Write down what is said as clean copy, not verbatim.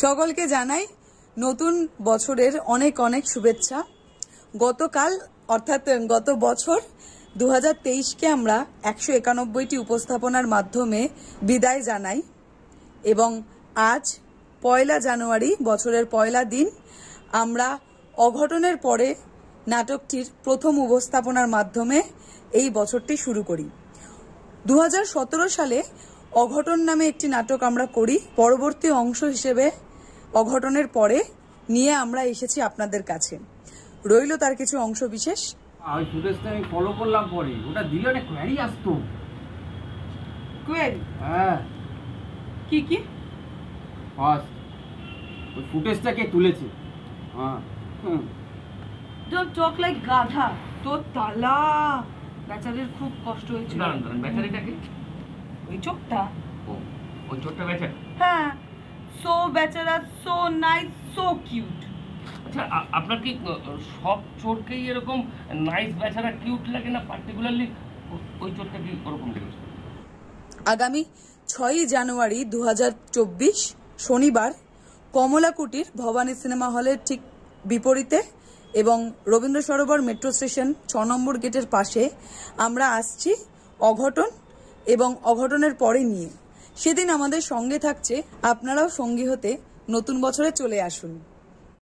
সকলকে জানাই নতুন বছরের অনেক অনেক শুভেচ্ছা। গতকাল অর্থাৎ গত বছর 2023কে আমরা 191টি উপস্থাপনার মাধ্যমে বিদায় জানাই এবং আজ 1 জানুয়ারি বছরের পয়লা দিন আমরা অঘটনের পরে নাটকটির প্রথম উপস্থাপনার মাধ্যমে এই বছরটি শুরু করি। 2017 সালে অঘটন নামে একটি নাটক আমরা করি। পরবর্তী অংশ হিসেবে অঘটনের পরে নিয়ে আমরা এসেছি আপনাদের কাছে। রইল তার কিছু অংশ বিশেষ। ওই ফুটেজটা আমি ফলো করলাম পরে, ওটা দিলে অনেক কোয়ারি আসতো। কোয়ারি? হ্যাঁ। কি কি? ফার্স্ট ওই ফুটেজটা কে তুলেছে? হ্যাঁ। ডোন্ট টক লাইক গাধা। তো তালা বেচারির খুব কষ্ট হয়েছিল। দাঁড়ান, বেচারিটাকে? ওই চোখটা। ও, ওই চোখটা বেচারা? হ্যাঁ, সো বেচারা, সো নাইস, সো কিউট। আচ্ছা, আপনার কি সব চোরকেই এরকম নাইস বেচারা কিউট লাগে, না পার্টিকুলারলি ওই চোরটা কি ওরকম লেগেছে? আগামী 6 জানুয়ারি 2024 শনিবার কমলা কুটির ভবানী সিনেমা হলের ঠিক বিপরীতে এবং রবীন্দ্র সরোবর মেট্রো স্টেশন 6 নম্বর গেটের পাশে আমরা আসছি অঘটন এবং অঘটনের পরে নিয়ে। সেদিন আমাদের সঙ্গে থাকছে, আপনারাও সঙ্গী হতে নতুন বছরে চলে আসুন।